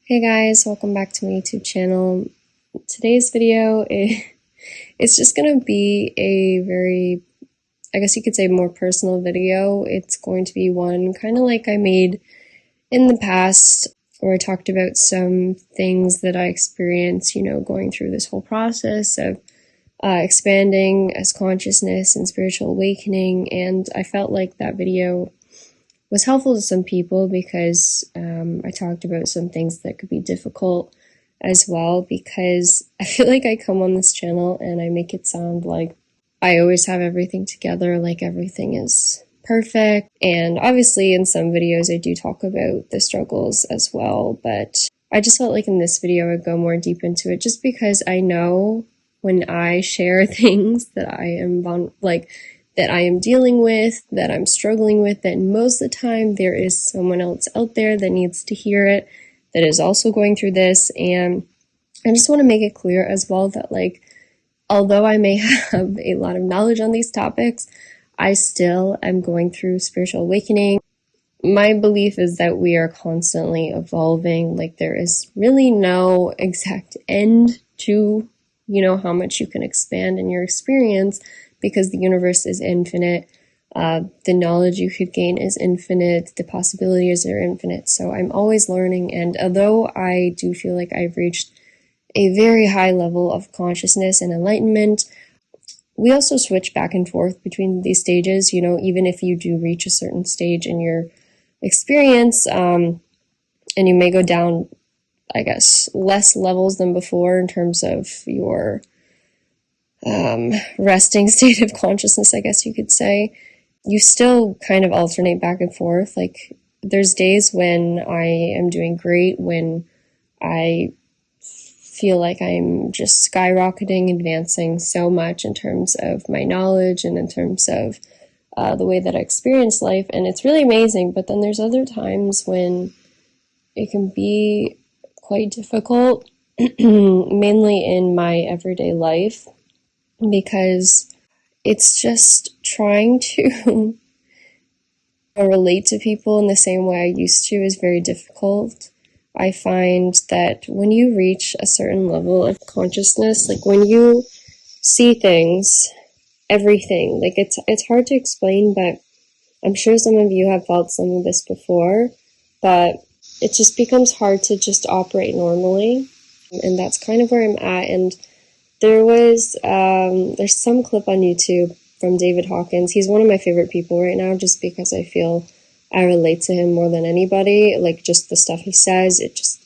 Hey guys, welcome back to my YouTube channel. Today's video it's just gonna be a very, I guess you could say, more personal video. It's going to be one kind of like I made in the past, where I talked about some things that I experienced, going through this whole process of expanding as consciousness and spiritual awakening. And I felt like that video was helpful to some people because I talked about some things that could be difficult as well, because I feel like I come on this channel and I make it sound like I always have everything together, like everything is perfect. And obviously in some videos I do talk about the struggles as well, but I just felt like in this video I'd go more deep into it, just because I know when I share things that I am that I am dealing with, that I'm struggling with, that most of the time there is someone else out there that needs to hear it, that is also going through this. And I just want to make it clear as well that, although I may have a lot of knowledge on these topics, I still am going through spiritual awakening. My belief is that we are constantly evolving. There is really no exact end to, how much you can expand in your experience, because the universe is infinite. The knowledge you could gain is infinite. The possibilities are infinite. So I'm always learning. And although I do feel like I've reached a very high level of consciousness and enlightenment, we also switch back and forth between these stages. Even if you do reach a certain stage in your experience, and you may go down, I guess, less levels than before in terms of your resting state of consciousness, I guess you could say, you still kind of alternate back and forth. There's days when I am doing great, when I feel like I'm just skyrocketing, advancing so much in terms of my knowledge and in terms of the way that I experience life, and it's really amazing. But then there's other times when it can be quite difficult, mainly in my everyday life, because it's just trying to relate to people in the same way I used to is very difficult. I find that when you reach a certain level of consciousness, when you see things, everything, it's hard to explain, but I'm sure some of you have felt some of this before, but it just becomes hard to just operate normally. And that's kind of where I'm at. And there's some clip on YouTube from David Hawkins. He's one of my favorite people right now, just because I feel I relate to him more than anybody. Just the stuff he says,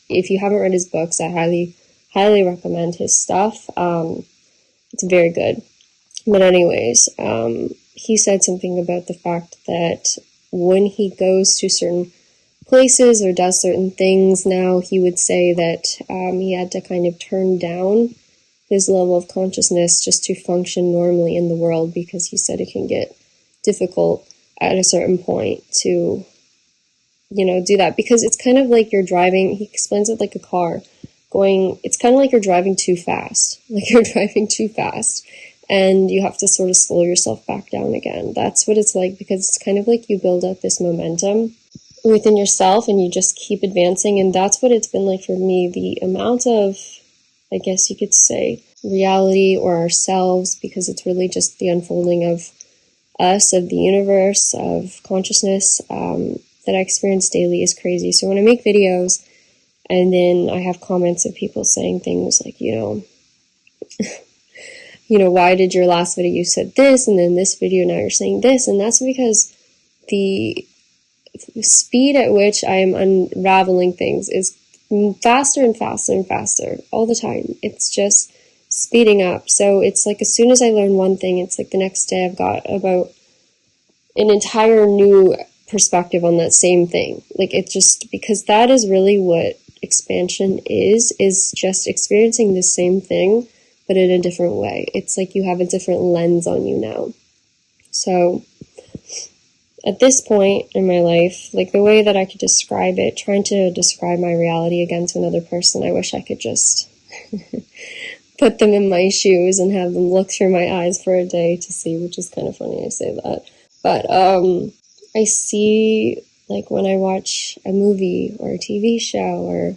if you haven't read his books, I highly recommend his stuff. It's very good. But anyways, he said something about the fact that when he goes to certain places or does certain things now, he would say that he had to kind of turn down his level of consciousness just to function normally in the world, because he said it can get difficult at a certain point to, do that, because it's kind of like you're driving. He explains it like a car it's kind of like you're driving too fast, and you have to sort of slow yourself back down again. That's what it's like, because it's kind of like you build up this momentum within yourself and you just keep advancing. And that's what it's been like for me. The amount of, I guess you could say, reality or ourselves, because it's really just the unfolding of us, of the universe, of consciousness, that I experience daily is crazy. So when I make videos and then I have comments of people saying things like, why did your last video you said this, and then this video now you're saying this, and that's because the speed at which I am unraveling things is faster and faster and faster all the time. It's just speeding up. So it's as soon as I learn one thing, it's the next day I've got about an entire new perspective on that same thing. It just, because that is really what expansion is just experiencing the same thing but in a different way. It's you have a different lens on you now. So at this point in my life, the way that I could describe it, trying to describe my reality again to another person, I wish I could just put them in my shoes and have them look through my eyes for a day to see, which is kind of funny I say that. But I see, when I watch a movie or a TV show or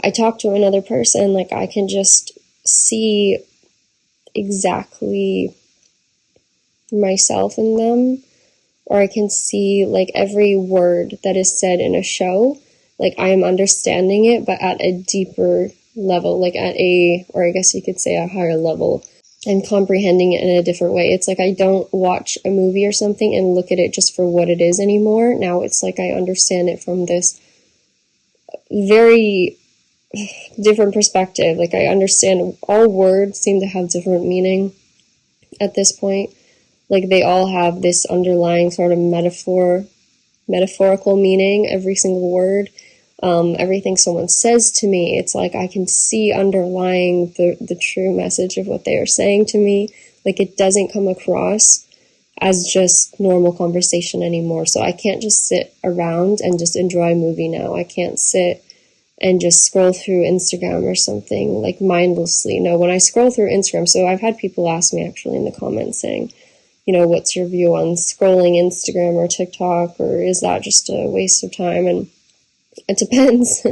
I talk to another person, like I can just see exactly myself in them, or I can see like every word that is said in a show, like I am understanding it, but at a deeper level, like or I guess you could say a higher level, and comprehending it in a different way. It's like I don't watch a movie or something and look at it just for what it is anymore. Now it's like I understand it from this very different perspective. Like I understand all words seem to have different meaning at this point. Like they all have this underlying sort of metaphorical meaning, every single word. Everything someone says to me, it's like I can see underlying the true message of what they are saying to me. Like it doesn't come across as just normal conversation anymore. So I can't just sit around and just enjoy a movie now. I can't sit and just scroll through Instagram or something like mindlessly. No, when I scroll through Instagram, so I've had people ask me actually in the comments saying, you know, what's your view on scrolling Instagram or TikTok, or is that just a waste of time? And it depends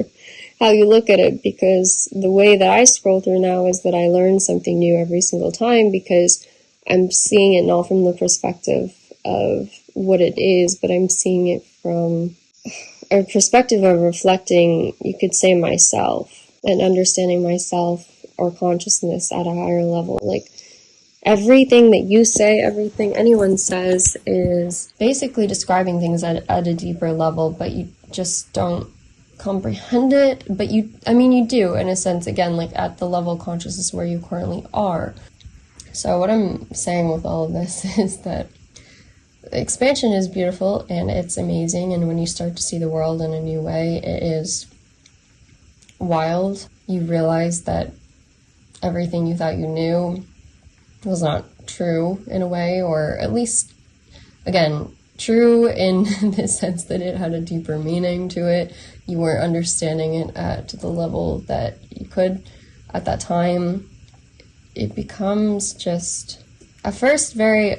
how you look at it, because the way that I scroll through now is that I learn something new every single time, because I'm seeing it not from the perspective of what it is, but I'm seeing it from a perspective of reflecting, you could say, myself, and understanding myself or consciousness at a higher level. Like everything that you say, everything anyone says is basically describing things at a deeper level, but you just don't comprehend it. But you do in a sense, again, like at the level of consciousness where you currently are. So what I'm saying with all of this is that expansion is beautiful and it's amazing, and when you start to see the world in a new way, it is wild. You realize that everything you thought you knew was not true in a way, or at least, again, true in the sense that it had a deeper meaning to it. You weren't understanding it at the level that you could at that time. It becomes just, at first, very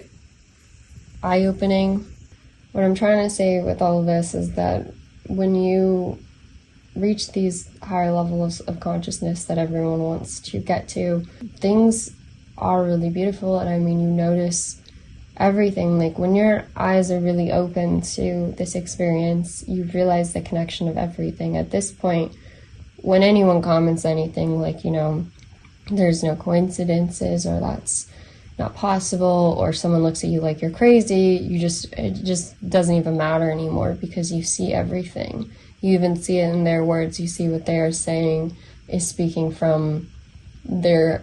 eye-opening. What I'm trying to say with all of this is that when you reach these higher levels of consciousness that everyone wants to get to, things are really beautiful. And I mean, you notice everything. Like when your eyes are really open to this experience, you realize the connection of everything. At this point, when anyone comments anything like, you know, there's no coincidences, or that's not possible, or someone looks at you like you're crazy, it just doesn't even matter anymore, because you see everything. You even see it in their words. You see what they are saying is speaking from their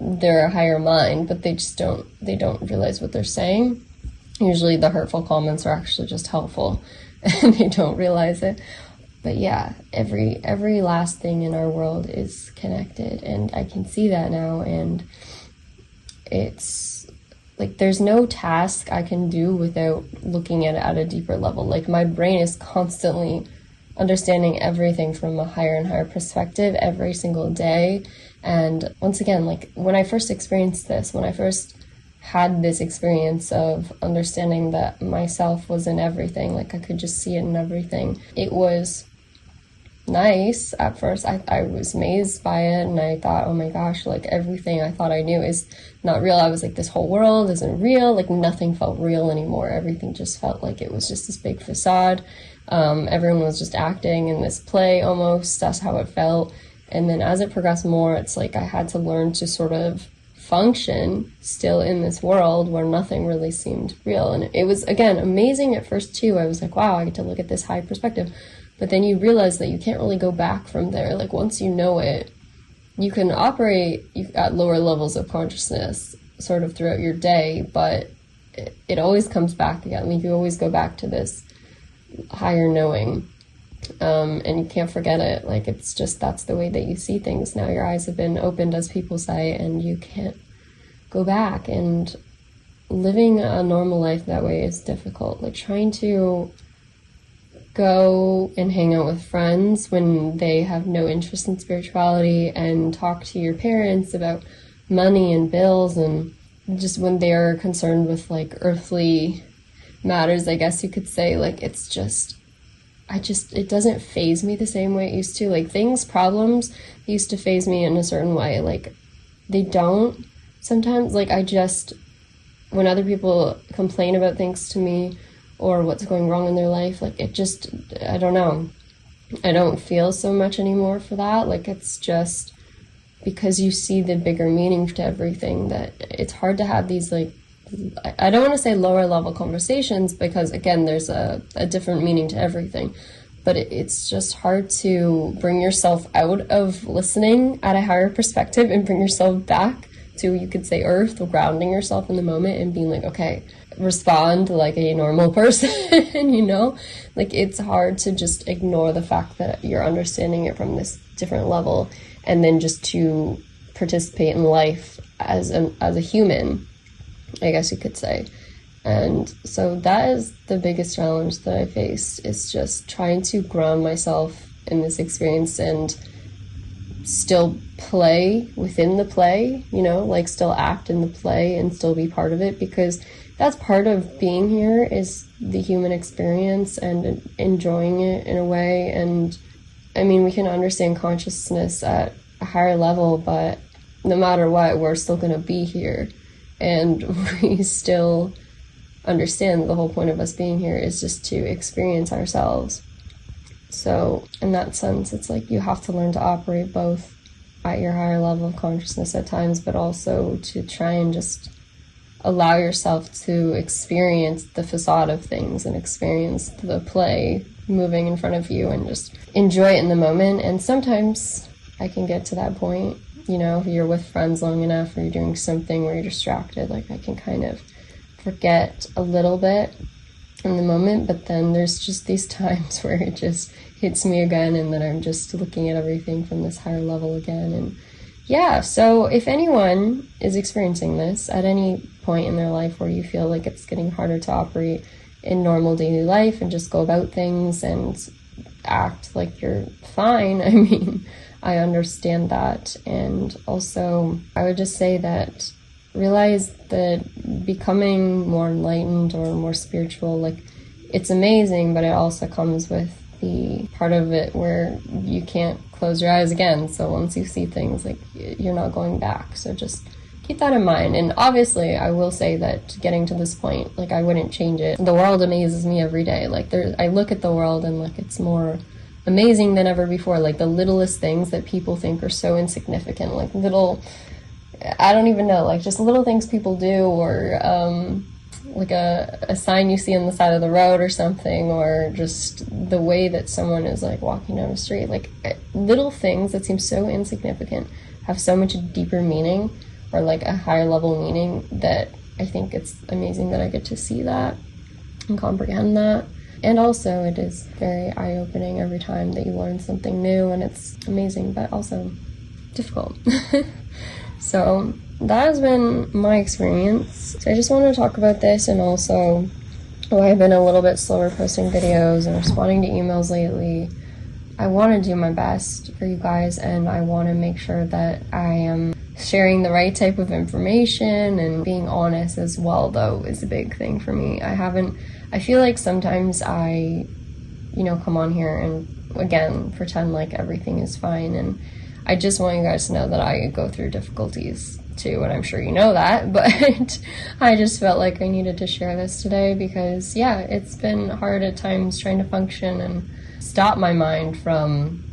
higher mind, but they don't realize what they're saying. Usually the hurtful comments are actually just helpful and they don't realize it. But yeah, every last thing in our world is connected, and I can see that now, and it's like there's no task I can do without looking at it at a deeper level. Like my brain is constantly understanding everything from a higher and higher perspective every single day. And once again, like when I first experienced this, when I first had this experience of understanding that myself was in everything, like I could just see it in everything, it was nice at first. I was amazed by it, and I thought, oh my gosh, like everything I thought I knew is not real. I was like, this whole world isn't real. Like nothing felt real anymore. Everything just felt like it was just this big facade. Everyone was just acting in this play almost. That's how it felt. And then as it progressed more, it's like I had to learn to sort of function still in this world where nothing really seemed real. And it was, again, amazing at first too. I was like, wow, I get to look at this high perspective. But then you realize that you can't really go back from there. Like once you know it, you can operate at lower levels of consciousness sort of throughout your day, but it always comes back again. Like you always go back to this higher knowing. And you can't forget it. Like it's just, that's the way that you see things now. Your eyes have been opened, as people say, and you can't go back. And living a normal life that way is difficult. Like trying to go and hang out with friends when they have no interest in spirituality, and talk to your parents about money and bills, and just when they are concerned with like earthly matters, I guess you could say, like it's just, it doesn't faze me the same way it used to. Like, problems used to faze me in a certain way. Like, they don't sometimes. Like, when other people complain about things to me or what's going wrong in their life, like, I don't know. I don't feel so much anymore for that. Like, it's just because you see the bigger meaning to everything that it's hard to have these, like, I don't want to say lower level conversations, because again, there's a different meaning to everything, but it's just hard to bring yourself out of listening at a higher perspective and bring yourself back to, you could say, earth, grounding yourself in the moment and being like, okay, respond like a normal person, you know? Like, it's hard to just ignore the fact that you're understanding it from this different level, and then just to participate in life as a human, I guess you could say. And so that is the biggest challenge that I faced, is just trying to ground myself in this experience and still play within the play, you know, like still act in the play and still be part of it, because that's part of being here, is the human experience and enjoying it in a way. And I mean, we can understand consciousness at a higher level, but no matter what, we're still going to be here. And we still understand that the whole point of us being here is just to experience ourselves. So in that sense, it's like you have to learn to operate both at your higher level of consciousness at times, but also to try and just allow yourself to experience the facade of things and experience the play moving in front of you and just enjoy it in the moment. And sometimes I can get to that point, you know, if you're with friends long enough or you're doing something where you're distracted, like I can kind of forget a little bit in the moment, but then there's just these times where it just hits me again, and then I'm just looking at everything from this higher level again. And yeah, so if anyone is experiencing this at any point in their life where you feel like it's getting harder to operate in normal daily life and just go about things and act like you're fine, I mean, I understand that. And also, I would just say that realize that becoming more enlightened or more spiritual, like, it's amazing, but it also comes with the part of it where you can't close your eyes again. So once you see things, like, you're not going back. So just keep that in mind. And obviously, I will say that getting to this point, like, I wouldn't change it. The world amazes me every day. Like, I look at the world and, like, it's more amazing than ever before. Like, the littlest things that people think are so insignificant, like little, I don't even know, like, just little things people do, or like a sign you see on the side of the road or something, or just the way that someone is, like, walking down the street. Like, little things that seem so insignificant have so much deeper meaning, or like a higher level meaning, that I think it's amazing that I get to see that and comprehend that. And also, it is very eye-opening every time that you learn something new, and it's amazing, but also difficult. So that has been my experience. So I just wanted to talk about this, and also why I've been a little bit slower posting videos and responding to emails lately. I want to do my best for you guys, and I want to make sure that I am sharing the right type of information, and being honest as well, though, is a big thing for me. I feel like sometimes I, come on here and, again, pretend like everything is fine, and I just want you guys to know that I go through difficulties too, and I'm sure you know that, but I just felt like I needed to share this today because, yeah, it's been hard at times trying to function and stop my mind from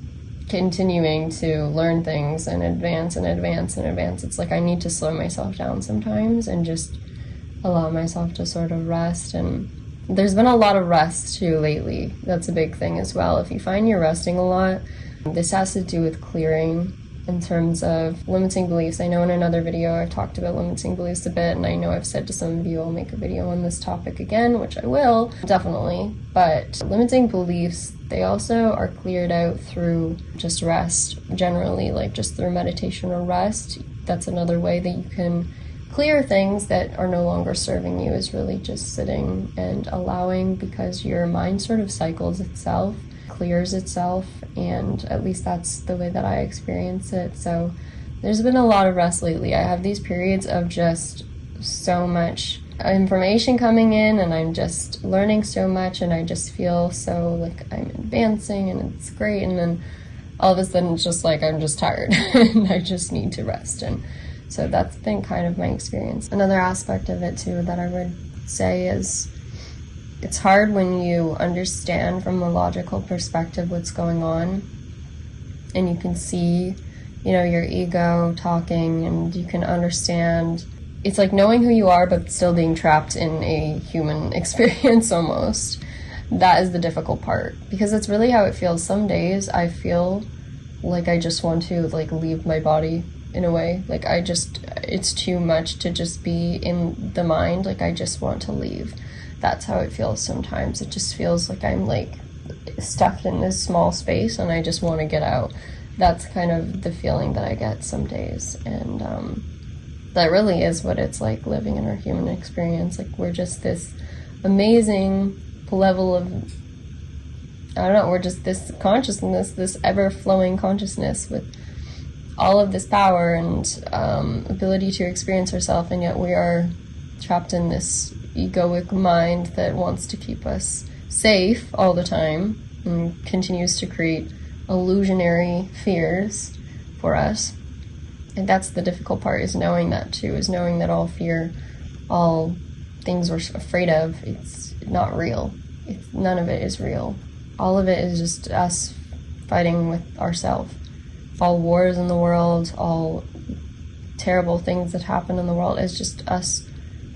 continuing to learn things and advance and advance and advance. It's like I need to slow myself down sometimes and just allow myself to sort of rest. And there's been a lot of rest too lately. That's a big thing as well. If you find you're resting a lot, this has to do with clearing in terms of limiting beliefs. I know in another video I've talked about limiting beliefs a bit, and I know I've said to some of you I'll make a video on this topic again, which I will, definitely. But limiting beliefs, they also are cleared out through just rest, generally, like just through meditation or rest. That's another way that you can clear things that are no longer serving you, is really just sitting and allowing, because your mind sort of cycles itself, clears itself, and at least that's the way that I experience it. So there's been a lot of rest lately. I have these periods of just so much information coming in, and I'm just learning so much, and I just feel so like I'm advancing and it's great, and then all of a sudden it's just like I'm just tired and I just need to rest. And so that's been kind of my experience. Another aspect of it too that I would say is it's hard when you understand from a logical perspective what's going on, and you can see, you know, your ego talking, and you can understand. It's like knowing who you are, but still being trapped in a human experience almost. That is the difficult part, because it's really how it feels. Some days I feel like I just want to like leave my body in a way. Like it's too much to just be in the mind. Like I just want to leave. That's how it feels sometimes. It just feels like I'm like stuck in this small space and I just want to get out. That's kind of the feeling that I get some days. And that really is what it's like living in our human experience. Like we're just this amazing level of, I don't know, we're just this consciousness, this ever-flowing consciousness with all of this power and ability to experience ourselves, and yet we are trapped in this egoic mind that wants to keep us safe all the time and continues to create illusionary fears for us. And that's the difficult part, is knowing that too, is knowing that all fear, all things we're afraid of, it's not real. None of it is real. All of it is just us fighting with ourselves. All wars in the world, all terrible things that happen in the world is just us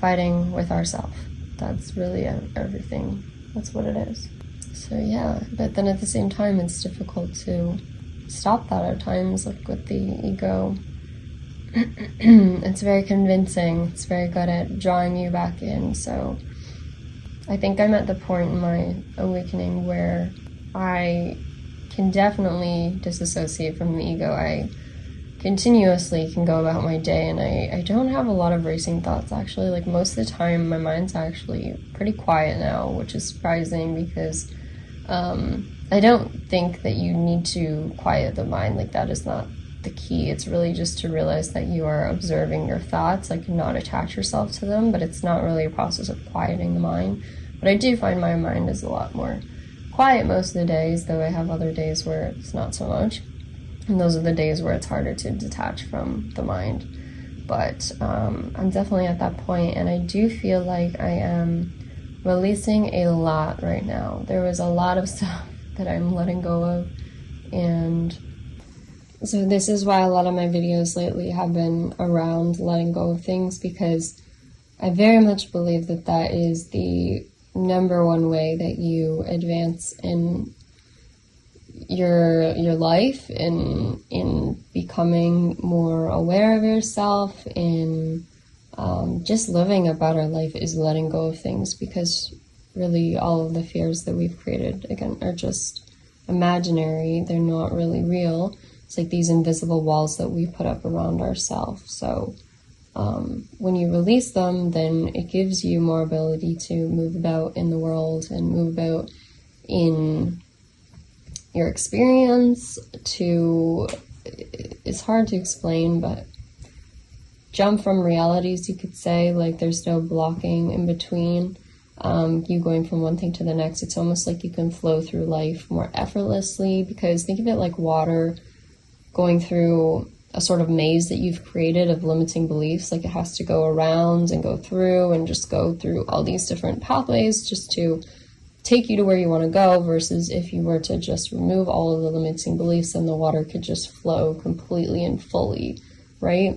fighting with ourselves. That's really everything. That's what it is. So yeah, but then at the same time, it's difficult to stop that at times, like with the ego. It's very convincing. It's very good at drawing you back in. So I think I'm at the point in my awakening where I can definitely disassociate from the ego. I continuously can go about my day, and I don't have a lot of racing thoughts, actually. Like most of the time my mind's actually pretty quiet now, which is surprising, because I don't think that you need to quiet the mind. Like that is not the key. It's really just to realize that you are observing your thoughts, like not attach yourself to them, but it's not really a process of quieting the mind. But I do find my mind is a lot more quiet most of the days, though I have other days where it's not so much. And those are the days where it's harder to detach from the mind. But I'm definitely at that point, and I do feel like I am releasing a lot right now. There was a lot of stuff that I'm letting go of, and so this is why a lot of my videos lately have been around letting go of things, because I very much believe that that is the number one way that you advance in your life, in becoming more aware of yourself, in just living a better life, is letting go of things, because really all of the fears that we've created, again, are just imaginary. They're not really real. It's like these invisible walls that we put up around ourselves. So when you release them, then it gives you more ability to move about in the world and move about in your experience. It's hard to explain, but jump from realities, you could say. Like there's no blocking in between you going from one thing to the next. It's almost like you can flow through life more effortlessly, because think of it like water going through a sort of maze that you've created of limiting beliefs. Like it has to go around and go through and just go through all these different pathways just to take you to where you want to go, versus if you were to just remove all of the limiting beliefs, then the water could just flow completely and fully, right?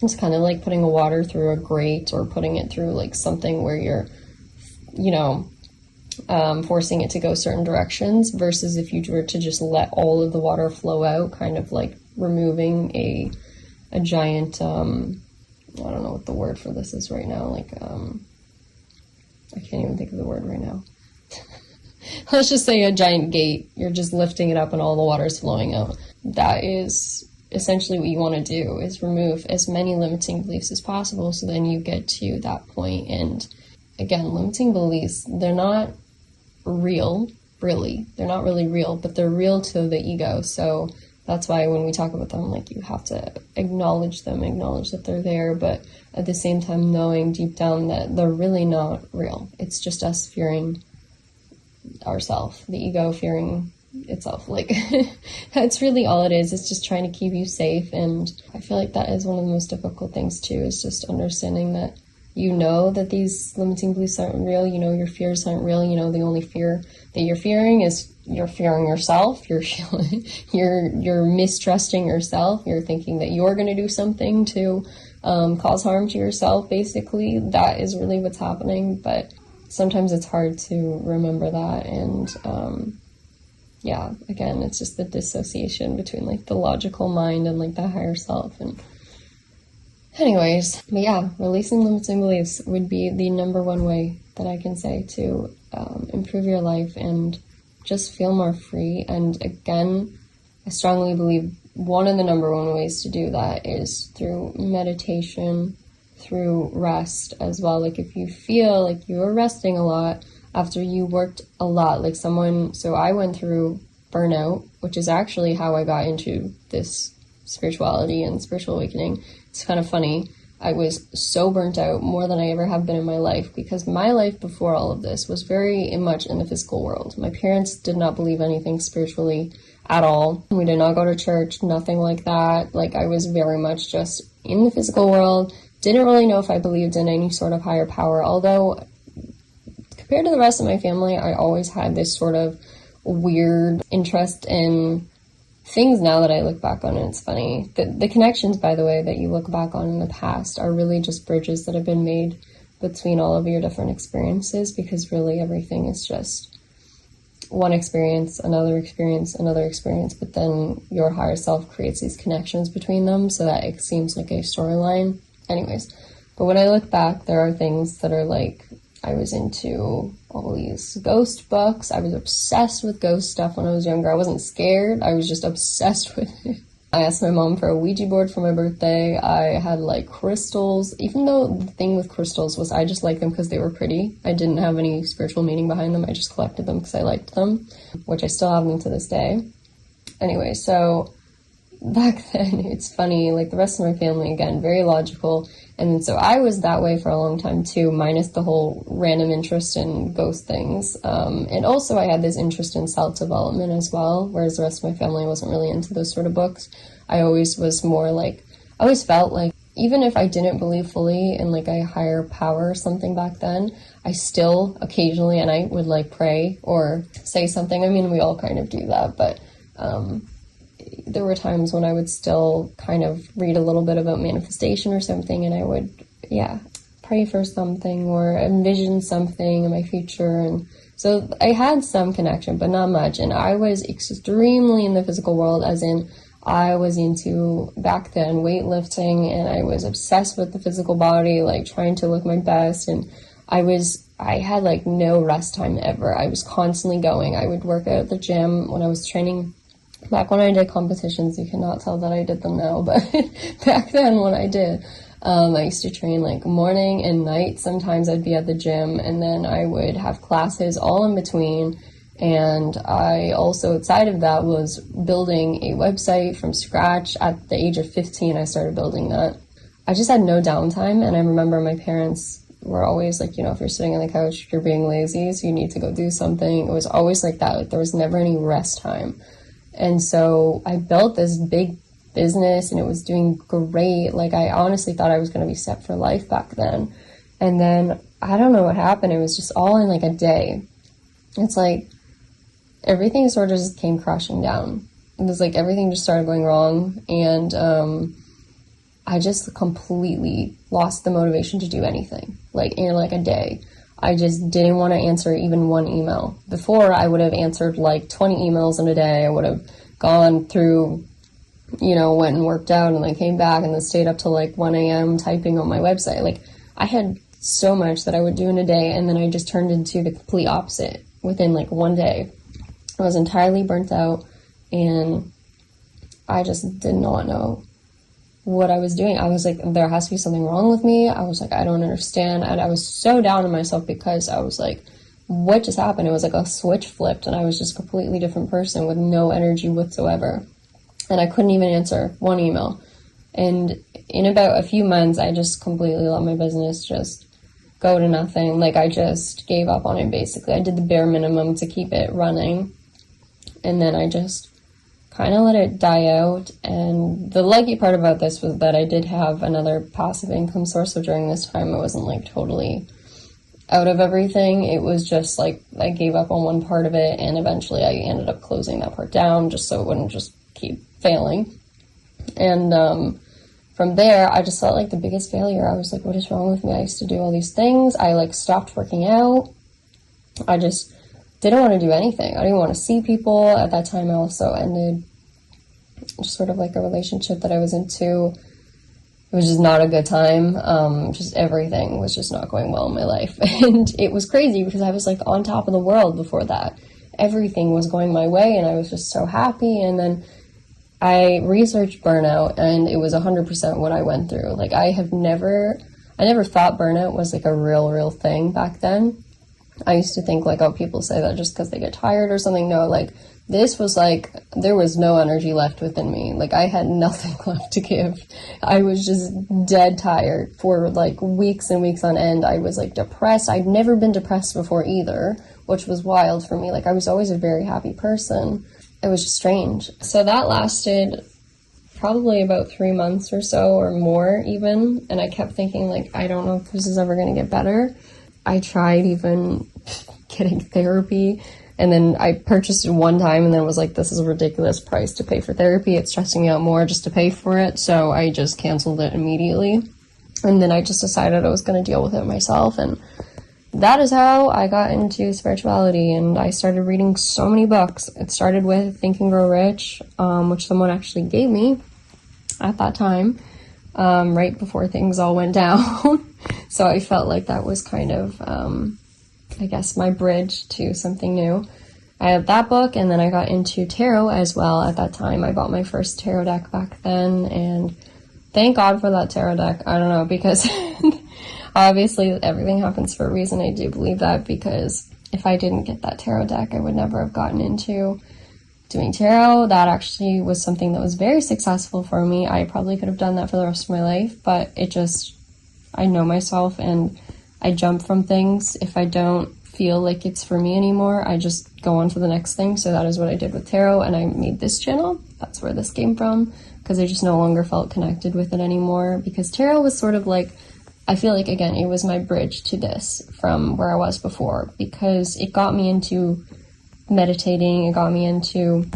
It's kind of like putting a water through a grate, or putting it through like something where you're, forcing it to go certain directions, versus if you were to just let all of the water flow out, kind of like removing a giant, I don't know what the word for this is right now, like, I can't even think of the word right now. Let's just say a giant gate. You're just lifting it up and all the water is flowing out. That is essentially what you want to do, is remove as many limiting beliefs as possible, so then you get to that point. And again, limiting beliefs, they're not real, really. They're not really real, but they're real to the ego. So that's why when we talk about them, like, you have to acknowledge them, acknowledge that they're there, but at the same time knowing deep down that they're really not real. It's just us fearing ourselves, the ego fearing itself. Like, that's really all it is. It's just trying to keep you safe. And I feel like that is one of the most difficult things too, is just understanding that you know that these limiting beliefs aren't real, you know your fears aren't real, you know the only fear that you're fearing is you're fearing yourself, you're mistrusting yourself, you're thinking that you're going to do something to cause harm to yourself, basically. That is really what's happening, but sometimes it's hard to remember that. And yeah, again, it's just the dissociation between like the logical mind and like the higher self. And anyways, but yeah, releasing limiting beliefs would be the number one way that I can say to improve your life and just feel more free. And again, I strongly believe one of the number one ways to do that is through meditation, through rest as well. Like, if you feel like you're resting a lot after you worked a lot, like so I went through burnout, which is actually how I got into this spirituality and spiritual awakening. It's kind of funny. I was so burnt out, more than I ever have been in my life, because my life before all of this was very much in the physical world. My parents did not believe anything spiritually at all. We did not go to church, nothing like that. Like, I was very much just in the physical world. Didn't really know if I believed in any sort of higher power, although compared to the rest of my family, I always had this sort of weird interest in things now that I look back on. And it's funny. The connections, by the way, that you look back on in the past are really just bridges that have been made between all of your different experiences, because really everything is just one experience, another experience, another experience, but then your higher self creates these connections between them so that it seems like a storyline. Anyways, but when I look back, there are things that are like, I was into all these ghost books. I was obsessed with ghost stuff when I was younger. I wasn't scared. I was just obsessed with it. I asked my mom for a Ouija board for my birthday. I had like crystals, even though the thing with crystals was I just liked them because they were pretty. I didn't have any spiritual meaning behind them. I just collected them because I liked them, which I still have them to this day. Anyway, so back then, it's funny, like the rest of my family, again, very logical. And so I was that way for a long time too, minus the whole random interest in ghost things. And also I had this interest in self-development as well, whereas the rest of my family wasn't really into those sort of books. I always was more like, I always felt like, even if I didn't believe fully in like a higher power or something back then, I still occasionally, and I would like pray or say something. I mean, we all kind of do that, but there were times when I would still kind of read a little bit about manifestation or something, and I would, pray for something or envision something in my future. And so I had some connection, but not much. And I was extremely in the physical world, as in I was into, back then, weightlifting, and I was obsessed with the physical body, like trying to look my best. And I had like no rest time ever. I was constantly going. I would work out at the gym when I was training. Back when I did competitions, you cannot tell that I did them now, but back then when I did, I used to train like morning and night. Sometimes I'd be at the gym, and then I would have classes all in between. And I also, outside of that, was building a website from scratch. At the age of 15, I started building that. I just had no downtime, and I remember my parents were always like, if you're sitting on the couch, you're being lazy, so you need to go do something. It was always like that. Like, there was never any rest time. And so I built this big business, and it was doing great. Like, I honestly thought I was going to be set for life back then. And then I don't know what happened. It was just all in like a day. It's like everything sort of just came crashing down. It was like everything just started going wrong. And I just completely lost the motivation to do anything, like in like a day. I just didn't want to answer even one email. Before, I would have answered like 20 emails in a day. I would have gone through, went and worked out, and then came back and then stayed up till like 1 a.m. typing on my website. Like, I had so much that I would do in a day, and then I just turned into the complete opposite within like one day. I was entirely burnt out, and I just did not know what I was doing. I was like, there has to be something wrong with me. I was like, I don't understand. And I was so down on myself because I was like, what just happened? It was like a switch flipped, and I was just a completely different person with no energy whatsoever. and I couldn't even answer one email. And in about a few months, I just completely let my business just go to nothing. Like, I just gave up on it, basically. I did the bare minimum to keep it running, and then I just kind of let it die out. And the lucky part about this was that I did have another passive income source, so during this time I wasn't like totally out of everything. It was just like I gave up on one part of it, and eventually I ended up closing that part down just so it wouldn't just keep failing. And from there, I just felt like the biggest failure. I was like, what is wrong with me? I used to do all these things. I like stopped working out. I just didn't want to do anything. I didn't want to see people. At that time, I also ended just sort of like a relationship that I was into. It was just not a good time. Just everything was just not going well in my life. And it was crazy because I was like on top of the world before that. Everything was going my way and I was just so happy. And then I researched burnout, and it was 100% what I went through. Like, I never thought burnout was like a real thing back then. I used to think like, oh, people say that just because they get tired or something. No, like, this was like, there was no energy left within me. Like, I had nothing left to give. I was just dead tired for like weeks and weeks on end. I was like depressed. I'd never been depressed before either, which was wild for me. Like, I was always a very happy person. It was just strange. So that lasted probably about 3 months or so, or more even. And I kept thinking, like, I don't know if this is ever going to get better. I tried even getting therapy, and then I purchased it one time and then was like, this is a ridiculous price to pay for therapy. It's stressing me out more just to pay for it. So I just canceled it immediately. And then I just decided I was going to deal with it myself. And that is how I got into spirituality, and I started reading so many books. It started with Think and Grow Rich, which someone actually gave me at that time, right before things all went down. So I felt like that was kind of, I guess, my bridge to something new. I had that book, and then I got into tarot as well at that time. I bought my first tarot deck back then, and thank God for that tarot deck. I don't know, because obviously everything happens for a reason. I do believe that, because if I didn't get that tarot deck, I would never have gotten into doing tarot. That actually was something that was very successful for me. I probably could have done that for the rest of my life, but I know myself, and I jump from things. If I don't feel like it's for me anymore, I just go on to the next thing. So that is what I did with tarot, and I made this channel. That's where this came from, because I just no longer felt connected with it anymore, because tarot was sort of like, I feel like, again, it was my bridge to this from where I was before, because it got me into meditating, it got me into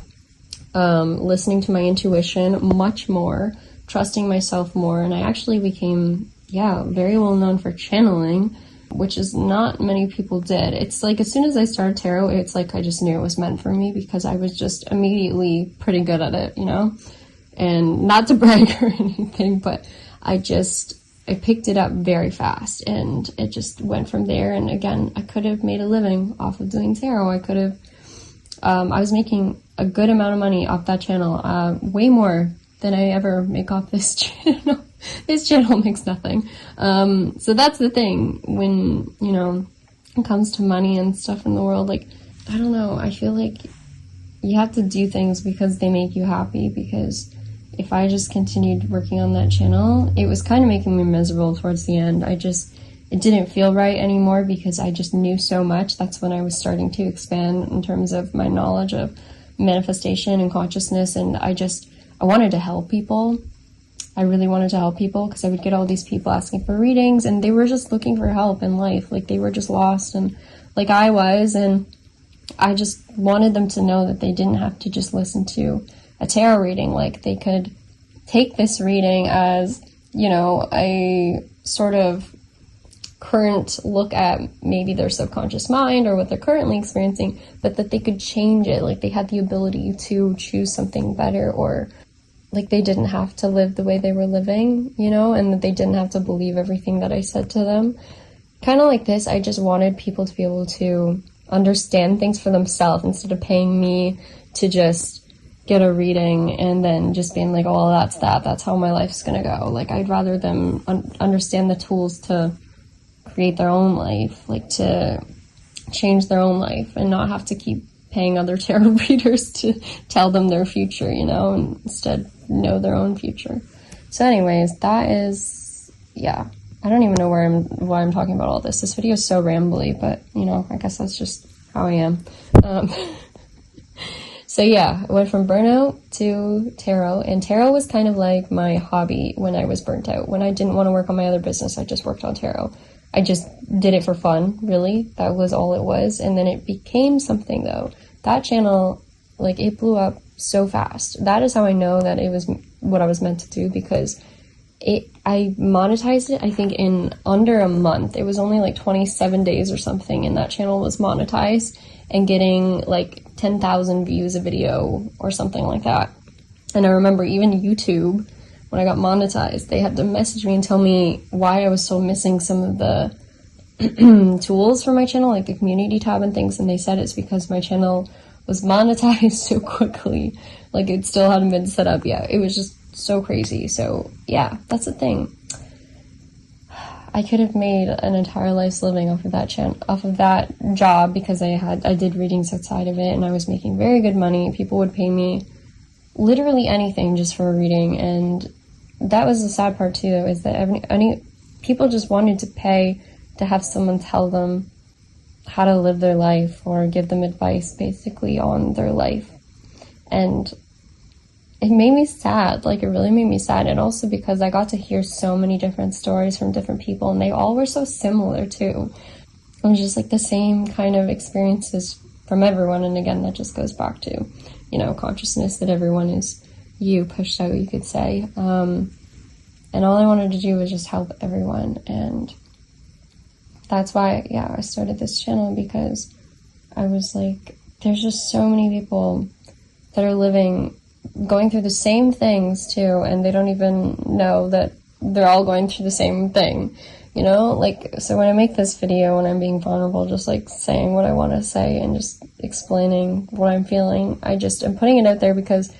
listening to my intuition much more, trusting myself more, and I actually became, very well known for channeling, which is not many people did. It's like, as soon as I started tarot, it's like I just knew it was meant for me, because I was just immediately pretty good at it, you know? And not to brag or anything, but I picked it up very fast, and it just went from there. And again, I could have made a living off of doing tarot. I was making a good amount of money off that channel, way more than I ever make off this channel. This channel makes nothing. So that's the thing when, it comes to money and stuff in the world. Like, I don't know, I feel like you have to do things because they make you happy, because if I just continued working on that channel, it was kind of making me miserable towards the end. It didn't feel right anymore, because I just knew so much. That's when I was starting to expand in terms of my knowledge of manifestation and consciousness, and I wanted to help people. I really wanted to help people, because I would get all these people asking for readings, and they were just looking for help in life. Like, they were just lost, and like I was, and I just wanted them to know that they didn't have to just listen to a tarot reading. Like, they could take this reading as, a sort of current look at maybe their subconscious mind or what they're currently experiencing, but that they could change it. Like, they had the ability to choose something better, or like they didn't have to live the way they were living, and that they didn't have to believe everything that I said to them. Kind of like this, I just wanted people to be able to understand things for themselves, instead of paying me to just get a reading and then just being like, oh, that's how my life's gonna go. Like, I'd rather them understand the tools to create their own life, like to change their own life, and not have to keep paying other tarot readers to tell them their future, you know, and instead know their own future. So anyways, that is, yeah, I don't even know why I'm talking about all this. This video is so rambly, but, you know, I guess that's just how I am. So yeah, I went from burnout to tarot, and tarot was kind of like my hobby when I was burnt out. When I didn't want to work on my other business, I just worked on tarot. I just did it for fun, really. That was all it was. And then it became something, though. That channel, like, it blew up so fast. That is how I know that it was what I was meant to do, because I monetized it, I think, in under a month. It was only like 27 days or something, and that channel was monetized and getting like 10,000 views a video or something like that. And I remember even YouTube, when I got monetized, they had to message me and tell me why I was still missing some of the tools for my channel, like the community tab and things, and they said it's because my channel was monetized so quickly. Like, it still hadn't been set up yet. It was just so crazy. So yeah, that's the thing. I could have made an entire life's living off of that off of that job, because I did readings outside of it, and I was making very good money. People would pay me literally anything just for a reading, and that was the sad part too, is that any people just wanted to pay to have someone tell them how to live their life or give them advice basically on their life. And it made me sad. Like, it really made me sad. And also because I got to hear so many different stories from different people, and they all were so similar too. It was just like the same kind of experiences from everyone. And again, that just goes back to, you know, consciousness, that everyone is you pushed out, you could say. And all I wanted to do was just help everyone. And that's why, yeah, I started this channel, because I was like, there's just so many people that are going through the same things too, and they don't even know that they're all going through the same thing, you know? Like, so when I make this video, when I'm being vulnerable, just like saying what I want to say and just explaining what I'm feeling, I'm putting it out there because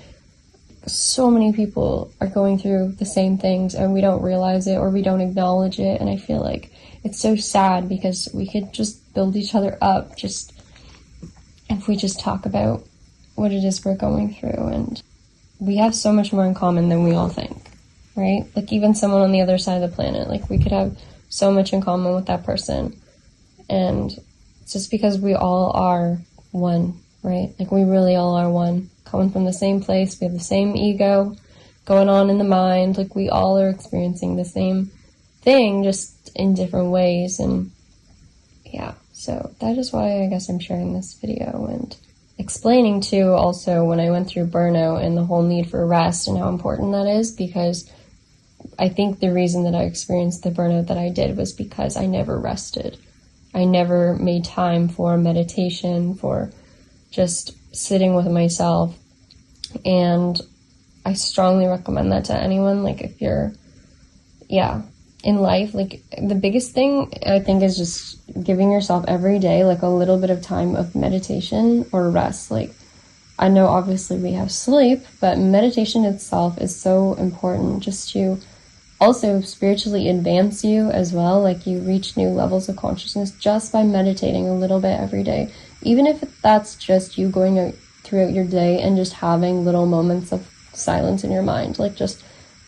so many people are going through the same things, and we don't realize it, or we don't acknowledge it. And I feel like it's so sad, because we could just build each other up just if we just talk about what it is we're going through. And we have so much more in common than we all think, right? Like, even someone on the other side of the planet, like, we could have so much in common with that person. And it's just because we all are one, right? Like, we really all are one, coming from the same place. We have the same ego going on in the mind. Like, we all are experiencing the same thing, just in different ways. And yeah, so that is why I guess I'm sharing this video, and explaining too, also, when I went through burnout and the whole need for rest and how important that is, because I think the reason that I experienced the burnout that I did was because I never rested. I never made time for meditation, for just sitting with myself. And I strongly recommend that to anyone. Like, if you're, in life, like, the biggest thing I think is just giving yourself every day like a little bit of time of meditation or rest. Like, I know obviously we have sleep, but meditation itself is so important, just to also spiritually advance you as well. Like, you reach new levels of consciousness just by meditating a little bit every day, even if that's just you going out throughout your day and just having little moments of silence in your mind. Like, just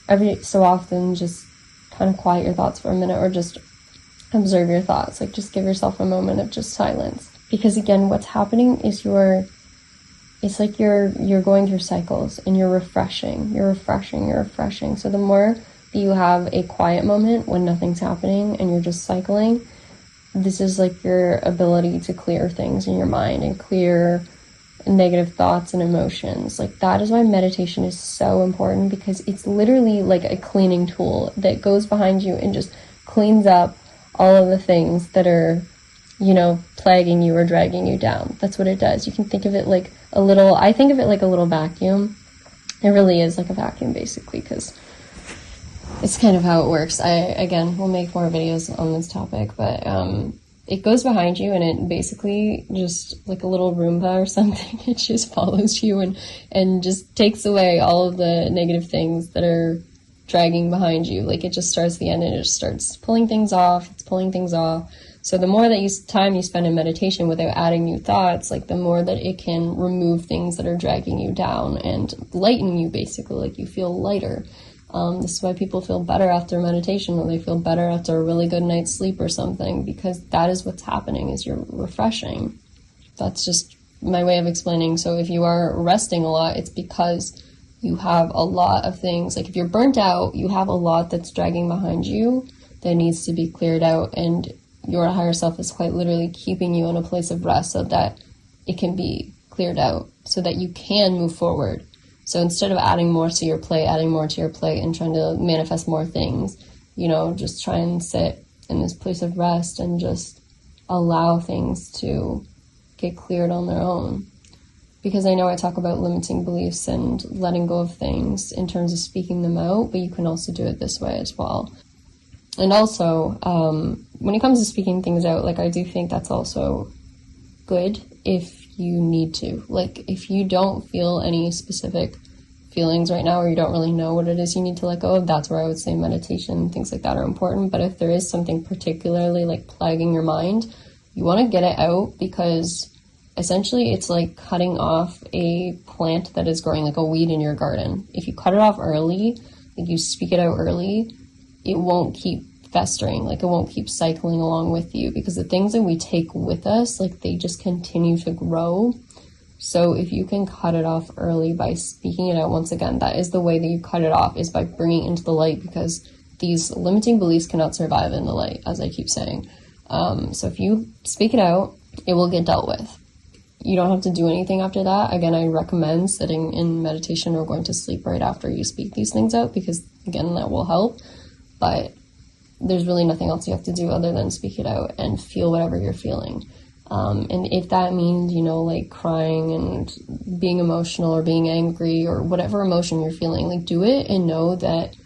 every so often, just kind of quiet your thoughts for a minute, or just observe your thoughts. Like, just give yourself a moment of just silence. Because again, what's happening is it's like you're going through cycles, and you're refreshing. So the more that you have a quiet moment when nothing's happening and you're just cycling, this is like your ability to clear things in your mind and clear negative thoughts and emotions. Like, that is why meditation is so important, because it's literally like a cleaning tool that goes behind you and just cleans up all of the things that are, you know, plaguing you or dragging you down. That's what it does. You can think of it like I think of it like a little vacuum. It really is like a vacuum, basically, because it's kind of how it works. Again, we'll make more videos on this topic, but it goes behind you, and it basically just like a little Roomba or something. It just follows you and just takes away all of the negative things that are dragging behind you. Like, it just starts the end, and it just starts pulling things off. It's pulling things off. So the more that time you spend in meditation without adding new thoughts, like the more that it can remove things that are dragging you down and lighten you, basically, like you feel lighter. This is why people feel better after meditation, or they feel better after a really good night's sleep or something, because that is what's happening, is you're refreshing. That's just my way of explaining. So if you are resting a lot, it's because you have a lot of things, like if you're burnt out, you have a lot that's dragging behind you that needs to be cleared out, and your higher self is quite literally keeping you in a place of rest so that it can be cleared out, so that you can move forward. So instead of adding more to your plate and trying to manifest more things, just try and sit in this place of rest and just allow things to get cleared on their own. Because I know I talk about limiting beliefs and letting go of things in terms of speaking them out, but you can also do it this way as well. And also, when it comes to speaking things out, like I do think that's also good if you need to. Like if you don't feel any specific feelings right now, or you don't really know what it is you need to let go of, that's where I would say meditation, things like that are important. But if there is something particularly like plaguing your mind, you want to get it out, because essentially it's like cutting off a plant that is growing, like a weed in your garden. If you cut it off early, like you speak it out early, it won't keep festering, like it won't keep cycling along with you, because the things that we take with us, like they just continue to grow. So if you can cut it off early by speaking it out, once again, that is the way that you cut it off, is by bringing it into the light, because these limiting beliefs cannot survive in the light, as I keep saying. So if you speak it out, it will get dealt with. You don't have to do anything after that. Again, I recommend sitting in meditation or going to sleep right after you speak these things out, because again, that will help. But there's really nothing else you have to do other than speak it out and feel whatever you're feeling. And if that means, like crying and being emotional or being angry or whatever emotion you're feeling, like do it and know that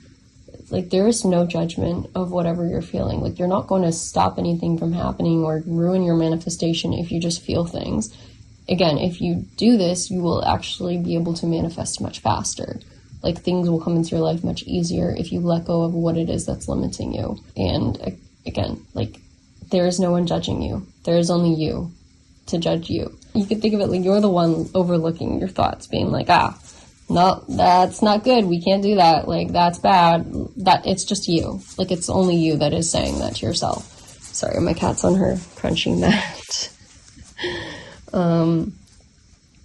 like there is no judgment of whatever you're feeling. Like you're not going to stop anything from happening or ruin your manifestation if you just feel things. Again, if you do this, you will actually be able to manifest much faster. Like things will come into your life much easier if you let go of what it is that's limiting you. And again, like there is no one judging you. There is only you to judge you. You could think of it like you're the one overlooking your thoughts, being like, no, that's not good. We can't do that. Like that's bad. That it's just you. Like it's only you that is saying that to yourself. Sorry, my cat's on her crunching that.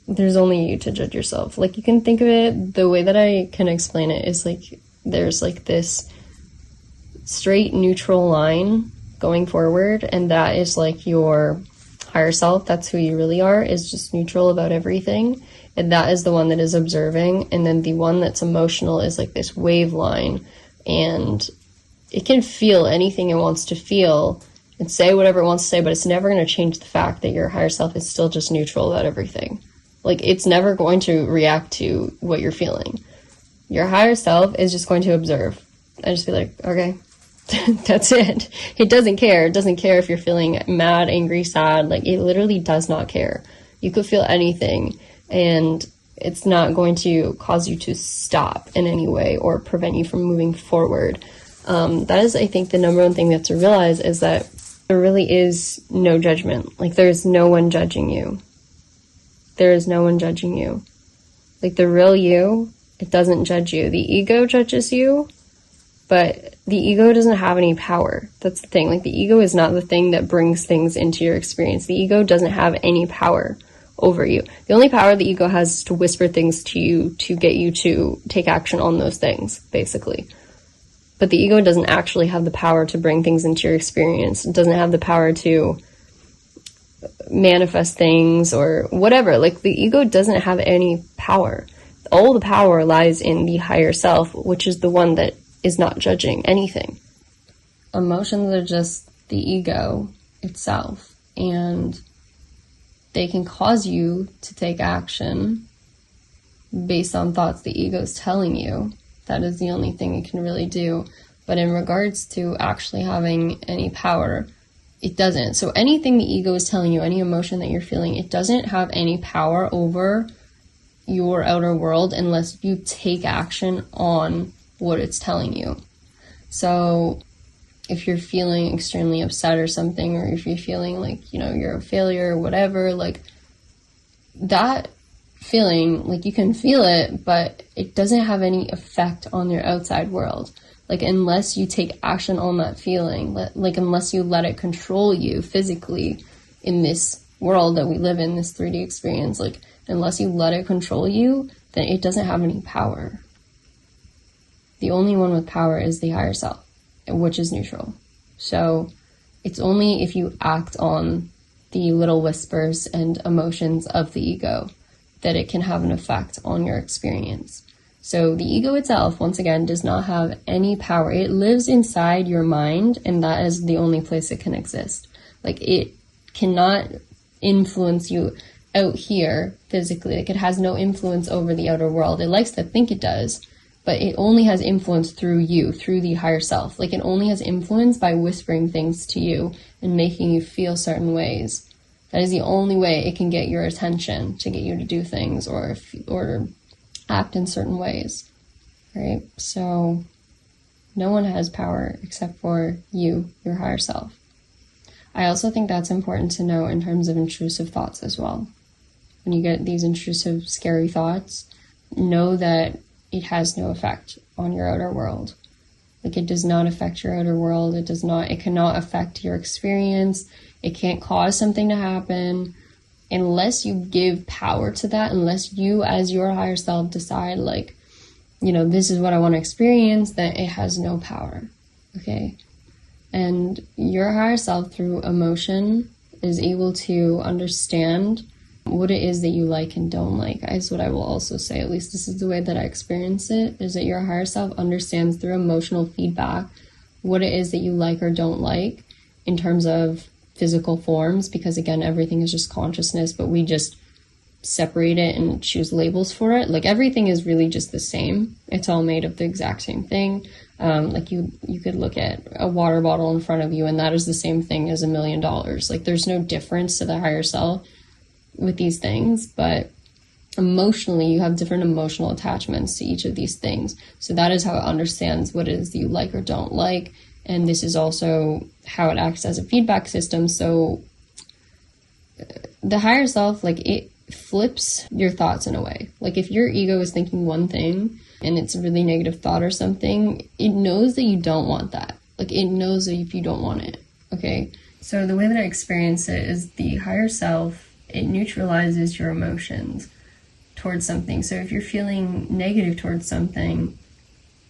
There's only you to judge yourself. Like you can think of it, the way that I can explain it is like there's like this straight neutral line going forward, and that is like your higher self. That's who you really are, is just neutral about everything, and that is the one that is observing. And then the one that's emotional is like this wave line, and it can feel anything it wants to feel and say whatever it wants to say, but it's never going to change the fact that your higher self is still just neutral about everything. Like it's never going to react to what you're feeling. Your higher self is just going to observe and just be like, okay, that's it. It doesn't care. It doesn't care if you're feeling mad, angry, sad. Like it literally does not care. You could feel anything and it's not going to cause you to stop in any way or prevent you from moving forward. That is, I think, the number one thing you have to realize, is that there really is no judgment. Like there's no one judging you. There is no one judging you. Like the real you, it doesn't judge you. The ego judges you, but the ego doesn't have any power. That's the thing. Like the ego is not the thing that brings things into your experience. The ego doesn't have any power over you. The only power the ego has is to whisper things to you to get you to take action on those things, basically. But the ego doesn't actually have the power to bring things into your experience. It doesn't have the power to manifest things or whatever. Like the ego doesn't have any power. All the power lies in the higher self, which is the one that is not judging anything. Emotions are just the ego itself, and they can cause you to take action based on thoughts the ego is telling you. That is the only thing it can really do. But in regards to actually having any power, it doesn't. So anything the ego is telling you, any emotion that you're feeling, it doesn't have any power over your outer world unless you take action on what it's telling you. So if you're feeling extremely upset or something, or if you're feeling like, you're a failure or whatever, like that feeling, like you can feel it, but it doesn't have any effect on your outside world. Like unless you take action on that feeling, like unless you let it control you physically in this world that we live in, this 3D experience, like unless you let it control you, then it doesn't have any power. The only one with power is the higher self, which is neutral. So it's only if you act on the little whispers and emotions of the ego that it can have an effect on your experience. So the ego itself, once again, does not have any power. It lives inside your mind, and that is the only place it can exist. Like it cannot influence you out here physically. Like it has no influence over the outer world. It likes to think it does, but it only has influence through you, through the higher self. Like it only has influence by whispering things to you and making you feel certain ways. That is the only way it can get your attention, to get you to do things or act in certain ways, right? So no one has power except for you, your higher self. I also think that's important to know in terms of intrusive thoughts as well. When you get these intrusive, scary thoughts, know that it has no effect on your outer world. Like it does not affect your outer world. It cannot affect your experience. It can't cause something to happen unless you give power to that, unless you as your higher self decide like, this is what I want to experience, then it has no power, okay? And your higher self through emotion is able to understand what it is that you like and don't like. Is what I will also say, at least this is the way that I experience it, is that your higher self understands through emotional feedback what it is that you like or don't like in terms of physical forms, because again, everything is just consciousness, but we just separate it and choose labels for it. Like everything is really just the same. It's all made of the exact same thing. Like you could look at a water bottle in front of you and that is the same thing as $1 million. Like there's no difference to the higher self with these things, but emotionally you have different emotional attachments to each of these things. So that is how it understands what it is that you like or don't like. And this is also how it acts as a feedback system. So the higher self, like it flips your thoughts in a way. Like if your ego is thinking one thing and it's a really negative thought or something, it knows that you don't want that. Like it knows that if you don't want it, okay? So the way that I experience it is the higher self, it neutralizes your emotions towards something. So if you're feeling negative towards something,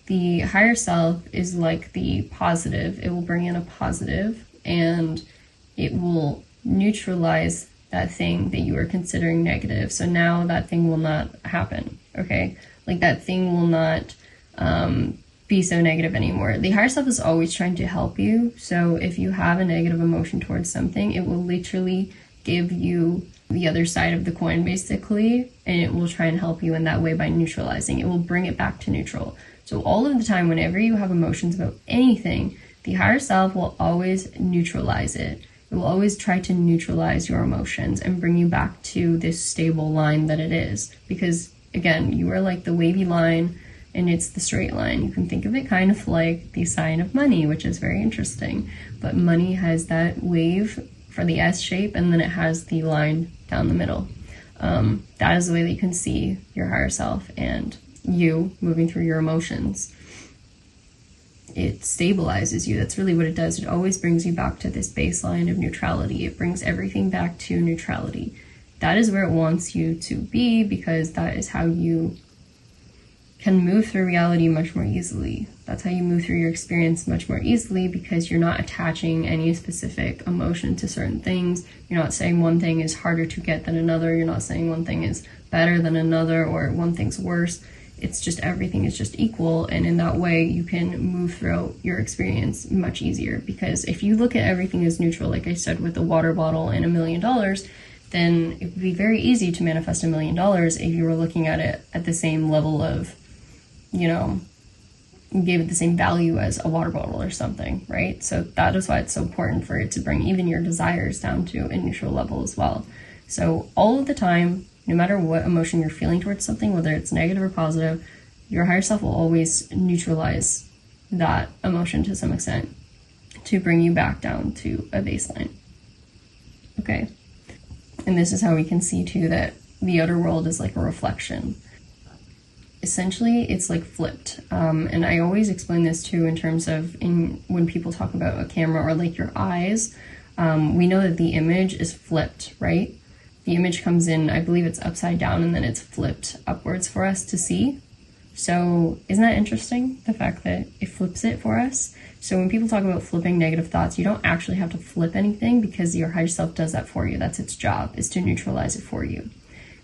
the higher self is like the positive. It will bring in a positive and it will neutralize that thing that you were considering negative. So now that thing will not happen, okay? Like that thing will not be so negative anymore. The higher self is always trying to help you. So if you have a negative emotion towards something, it will literally give you the other side of the coin basically, and it will try and help you in that way by neutralizing. It will bring it back to neutral. So all of the time, whenever you have emotions about anything, the higher self will always neutralize it. It will always try to neutralize your emotions and bring you back to this stable line that it is. Because again, you are like the wavy line and it's the straight line. You can think of it kind of like the sign of money, which is very interesting. But money has that wave for the S shape and then it has the line down the middle. That is the way that you can see your higher self and you moving through your emotions. It stabilizes you. That's really what it does. It always brings you back to this baseline of neutrality. It brings everything back to neutrality. That is where it wants you to be, because that is how you can move through reality much more easily. That's how you move through your experience much more easily, because you're not attaching any specific emotion to certain things. You're not saying one thing is harder to get than another. You're not saying one thing is better than another or one thing's worse. It's just everything is just equal, and in that way you can move throughout your experience much easier. Because if you look at everything as neutral, like I said with the water bottle and $1 million, then it would be very easy to manifest $1 million if you were looking at it at the same level of, you gave it the same value as a water bottle or something, right? So that is why it's so important for it to bring even your desires down to a neutral level as well. So all of the time, no matter what emotion you're feeling towards something, whether it's negative or positive, your higher self will always neutralize that emotion to some extent. to bring you back down to a baseline. Okay. And this is how we can see too that the outer world is like a reflection. Essentially, it's like flipped. And I always explain this too in terms of when people talk about a camera or like your eyes, we know that the image is flipped, right? The image comes in, I believe it's upside down, and then it's flipped upwards for us to see. So isn't that interesting, the fact that it flips it for us? So when people talk about flipping negative thoughts, you don't actually have to flip anything because your higher self does that for you. That's its job, is to neutralize it for you.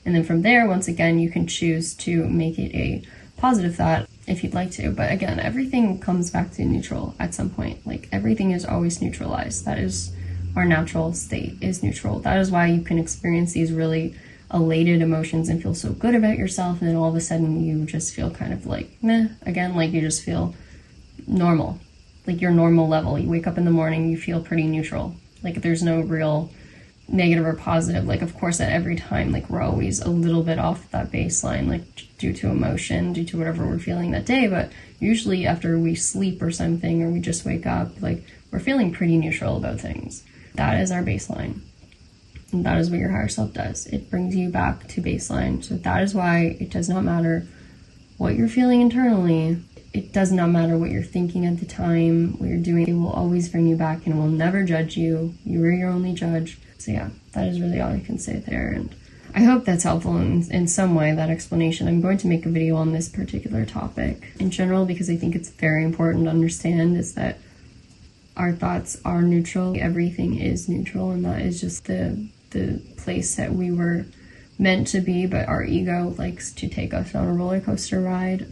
And then from there, once again, you can choose to make it a positive thought if you'd like to. But again, everything comes back to neutral at some point. Like, everything is always neutralized. That is our natural state, is neutral. That is why you can experience these really elated emotions and feel so good about yourself, and then all of a sudden you just feel kind of like meh again, like you just feel normal, like your normal level. You wake up in the morning, you feel pretty neutral, like there's no real negative or positive. Like, of course, at every time, like, we're always a little bit off that baseline, like due to emotion, due to whatever we're feeling that day, but usually after we sleep or something, or we just wake up, like, we're feeling pretty neutral about things. That is our baseline. And that is what your higher self does. It brings you back to baseline. So that is why it does not matter what you're feeling internally. It does not matter what you're thinking at the time, what you're doing. It will always bring you back and will never judge you. You are your only judge. So yeah, that is really all I can say there. And I hope that's helpful in some way, that explanation. I'm going to make a video on this particular topic in general because I think it's very important to understand is that our thoughts are neutral. Everything is neutral, and that is just the place that we were meant to be, but our ego likes to take us on a roller coaster ride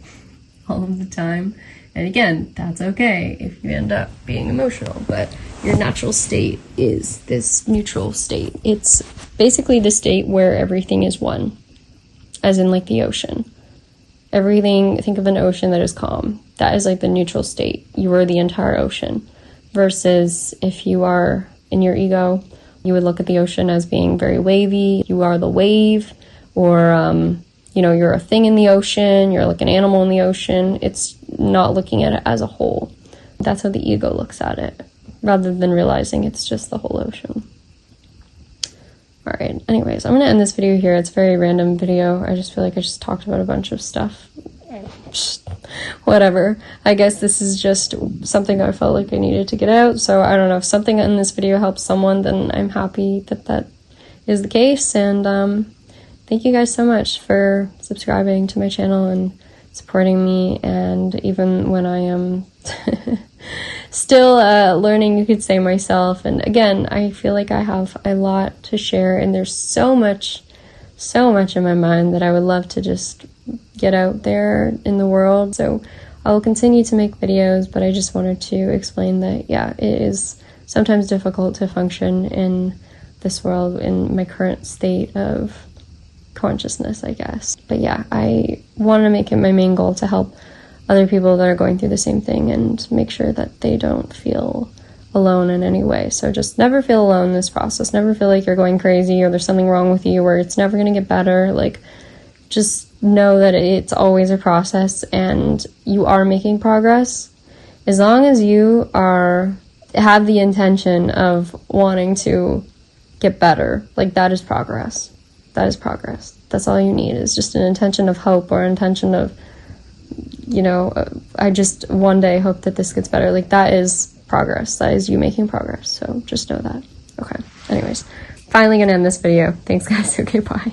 all of the time. And again, that's okay if you end up being emotional, but your natural state is this neutral state. It's basically the state where everything is one, as in like the ocean. Everything, think of an ocean that is calm. That is like the neutral state. You are the entire ocean. Versus if you are in your ego, you would look at the ocean as being very wavy. You are the wave, or, you're a thing in the ocean. You're like an animal in the ocean. It's not looking at it as a whole. That's how the ego looks at it, rather than realizing it's just the whole ocean. All right, anyways, I'm going to end this video here. It's a very random video. I just feel like I just talked about a bunch of stuff. Whatever. I guess this is just something I felt like I needed to get out. So I don't know, if something in this video helps someone, then I'm happy that is the case. And thank you guys so much for subscribing to my channel and supporting me. And even when I am still learning, you could say, myself. And again, I feel like I have a lot to share, and there's so much in my mind that I would love to just get out there in the world. So I will continue to make videos, but I just wanted to explain that, yeah, it is sometimes difficult to function in this world in my current state of consciousness, I guess. But yeah, I want to make it my main goal to help other people that are going through the same thing and make sure that they don't feel alone in any way. So just never feel alone in this process. Never feel like you're going crazy or there's something wrong with you or it's never going to get better. Like, just know that it's always a process and you are making progress. As long as you have the intention of wanting to get better, like, that is progress. That is progress. That's all you need, is just an intention of hope, or an intention of, I just one day hope that this gets better. Like, that is progress. That is you making progress. So just know that. Okay. Anyways, finally gonna end this video. Thanks, guys. Okay, bye.